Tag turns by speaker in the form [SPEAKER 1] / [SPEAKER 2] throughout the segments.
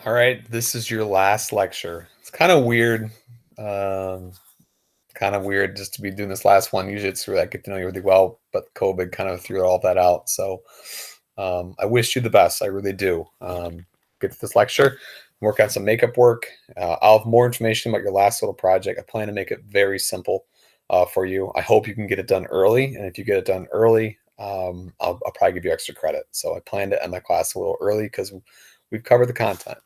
[SPEAKER 1] All right, this is your last lecture. It's kind of weird. Um, Kind of weird just to be doing this last one. Usually it's where I get to know you really well, but COVID kind of threw all that out. So I wish you the best. I really do. Get to this lecture, work on some makeup work. I'll have more information about your last little project. I plan to make it very simple for you. I hope you can get it done early. And if you get it done early, I'll probably give you extra credit. So I plan to end my class a little early because we've covered the content.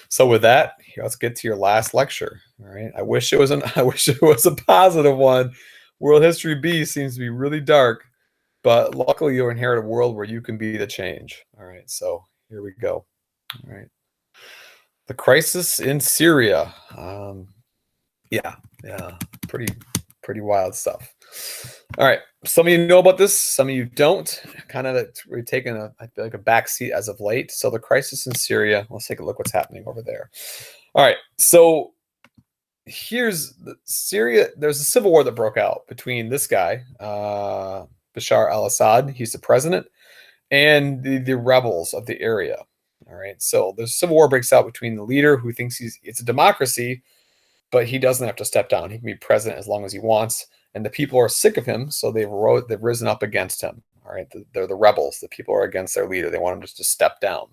[SPEAKER 1] So with that, let's get to your last lecture. All right. I wish it was a positive one. World History B seems to be really dark, but luckily you'll inherit a world where you can be the change. All right. So here we go. All right. The crisis in Syria. Yeah, yeah, pretty pretty wild stuff. All right. Some of you know about this, some of you don't. Kind of we're taking I feel like a backseat as of late. So the crisis in Syria. Let's take a look what's happening over there. All right. So here's Syria. There's a civil war that broke out between this guy, Bashar al-Assad. He's the president, and the rebels of the area. All right. So the civil war breaks out between the leader who thinks it's a democracy, but he doesn't have to step down. He can be president as long as he wants. And the people are sick of him, so they've risen up against him. All right, they're the rebels. The people are against their leader. They want him just to step down.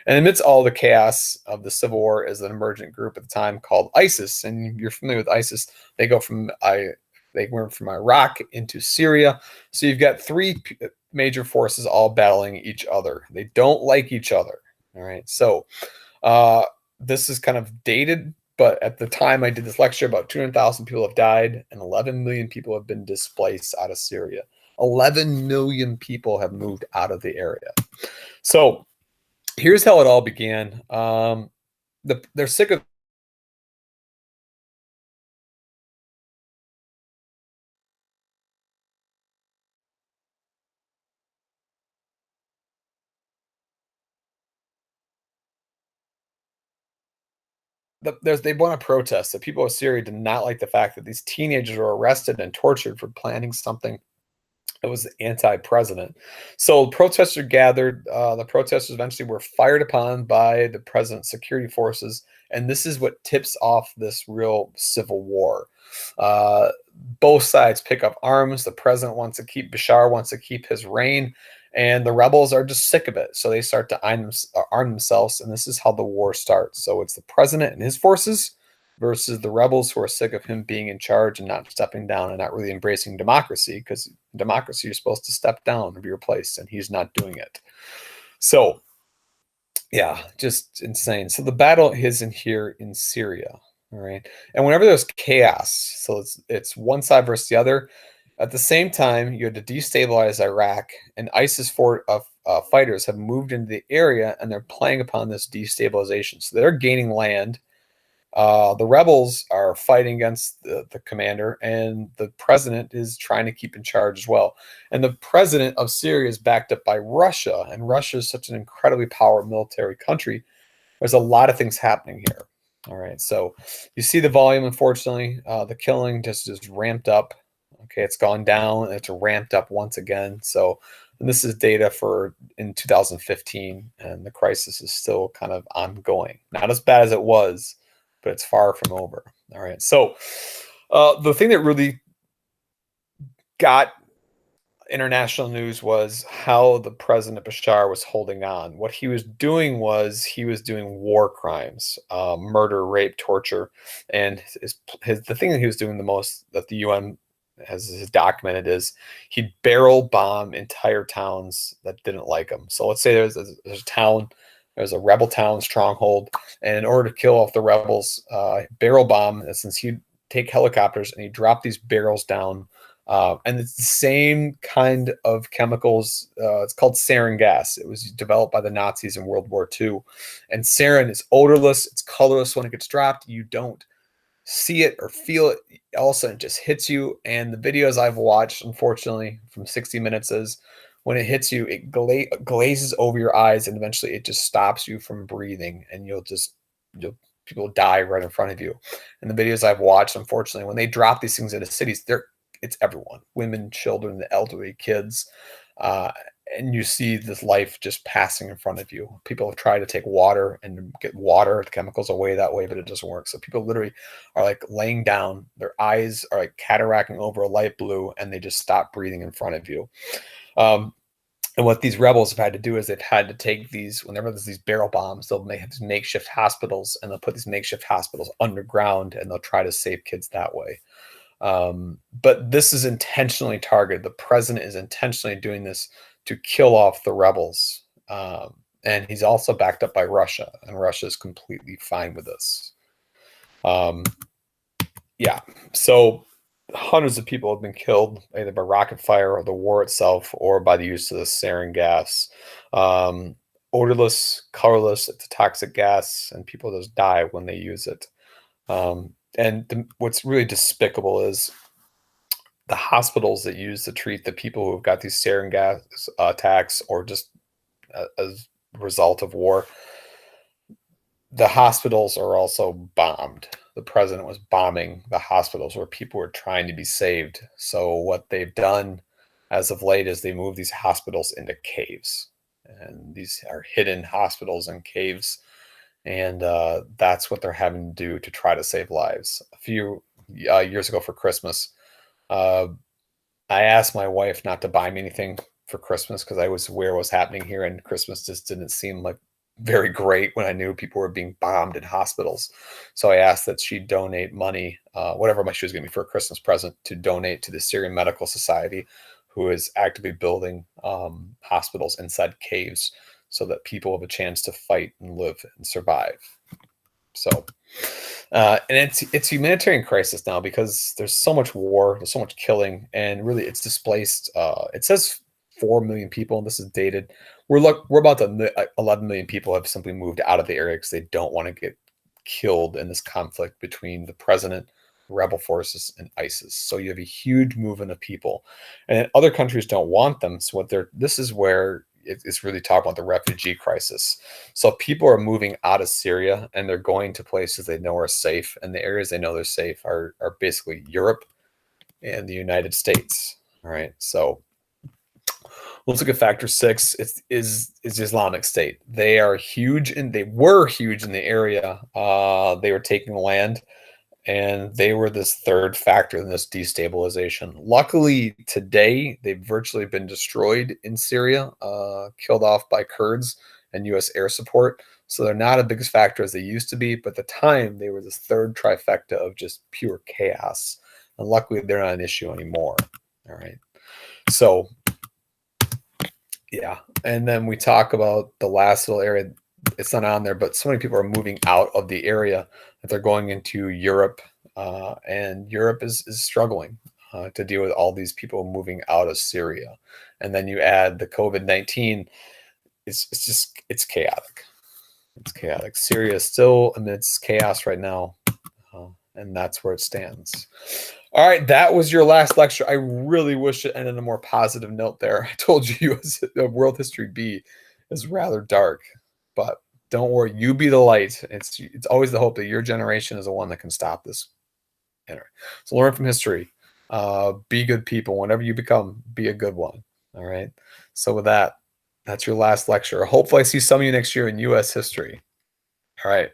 [SPEAKER 1] And amidst all the chaos of the civil war is an emergent group at the time called ISIS. And you're familiar with ISIS. They went from Iraq into Syria. So you've got three major forces all battling each other. They don't like each other. All right, so this is kind of dated, but at the time I did this lecture, about 200,000 people have died and 11 million people have been displaced out of Syria. 11 million people have moved out of the area. So here's how it all began. They're sick of they want to protest. The people of Syria did not like the fact that these teenagers were arrested and tortured for planning something that was anti-president. So protesters gathered. The protesters eventually were fired upon by the president's security forces, and this is what tips off this real civil war. Uh, both sides pick up arms. The president wants to keep Bashar wants to keep his reign, and the rebels are just sick of it. So they start to arm themselves, and this is how the war starts. So it's the president and his forces versus the rebels who are sick of him being in charge and not stepping down and not really embracing democracy, because democracy, you're supposed to step down and be replaced, and he's not doing it. So yeah, just insane. So the battle is in here in Syria. All right. And whenever there's chaos, so it's one side versus the other. At the same time, you had to destabilize Iraq, and ISIS fighters have moved into the area, and they're playing upon this destabilization. So they're gaining land. The rebels are fighting against the commander, and the president is trying to keep in charge as well. And the president of Syria is backed up by Russia, and Russia is such an incredibly powerful military country. There's a lot of things happening here. All right, so you see the volume, unfortunately. The killing just ramped up. Okay, it's gone down, and it's ramped up once again. So, and this is data for in 2015, and the crisis is still kind of ongoing. Not as bad as it was, but it's far from over. All right. So the thing that really got international news was how the president Bashar was holding on. What he was doing was he was doing war crimes, murder, rape, torture, and the thing that he was doing the most that the UN has documented is he'd barrel bomb entire towns that didn't like him. So let's say there's a town. There's a rebel town stronghold, and in order to kill off the rebels, barrel bomb. Since he'd take helicopters and he'd drop these barrels down, and it's the same kind of chemicals. It's called sarin gas. It was developed by the Nazis in World War II, and sarin is odorless. It's colorless when it gets dropped. You don't see it or feel it. All of a sudden, it just hits you. And the videos I've watched, unfortunately, from 60 Minutes is when it hits you, it glazes over your eyes, and eventually it just stops you from breathing, and people die right in front of you. And the videos I've watched, unfortunately, when they drop these things into cities, it's everyone, women, children, the elderly, kids, and you see this life just passing in front of you. People have tried to take water and get water chemicals away that way, but it doesn't work. So people literally are like laying down, their eyes are like cataracting over a light blue, and they just stop breathing in front of you. Um, and what these rebels have had to do is they've had to take these, whenever there's these barrel bombs, they'll make these makeshift hospitals, and they'll put these makeshift hospitals underground, and they'll try to save kids that way. But this is intentionally targeted. The president is intentionally doing this to kill off the rebels. And he's also backed up by Russia, and Russia is completely fine with this. Um, yeah. So hundreds of people have been killed either by rocket fire or the war itself, or by the use of the sarin gas. Um, Odorless, colorless, it's a toxic gas, and people just die when they use it. What's really despicable is the hospitals that use to treat the people who have got these sarin gas attacks, or just as a result of war. The hospitals are also bombed. The president was bombing the hospitals where people were trying to be saved. So what they've done as of late is they moved these hospitals into caves, and these are hidden hospitals and caves, and that's what they're having to do to try to save lives. A few years ago for Christmas, uh, I asked my wife not to buy me anything for Christmas because I was aware what was happening here, and Christmas just didn't seem like very great when I knew people were being bombed in hospitals. So I asked that she donate money, whatever she was giving me for a Christmas present, to donate to the Syrian Medical Society, who is actively building hospitals inside caves so that people have a chance to fight and live and survive. So, and it's a humanitarian crisis now because there's so much war, there's so much killing, and really it's displaced. It says 4 million people, and this is dated. We're about to 11 million people have simply moved out of the area because they don't want to get killed in this conflict between the president, rebel forces, and ISIS. So you have a huge movement of people, and other countries don't want them. So this is where it's really talking about the refugee crisis. So people are moving out of Syria, and they're going to places they know are safe, and the areas they know they're safe are basically Europe and the United States. All right, so let's look at factor six. Is Islamic State. They are huge, and they were huge in the area. They were taking land, and they were this third factor in this destabilization. Luckily, today they've virtually been destroyed in Syria, killed off by Kurds and U.S. air support. So they're not as big a factor as they used to be. But at the time, they were this third trifecta of just pure chaos. And luckily, they're not an issue anymore. All right. So, yeah. And then we talk about the last little area. It's not on there, but so many people are moving out of the area that they're going into Europe, and Europe is struggling to deal with all these people moving out of Syria. And then you add the COVID-19. It's chaotic. It's chaotic. Syria is still amidst chaos right now, and that's where it stands. All right, that was your last lecture. I really wish it ended on a more positive note there. I told you World History B is rather dark, but don't worry, you be the light. It's always the hope that your generation is the one that can stop this. Anyway, so learn from history. Be good people. Whenever you become, be a good one. All right. So with that, that's your last lecture. Hopefully I see some of you next year in U.S. history. All right.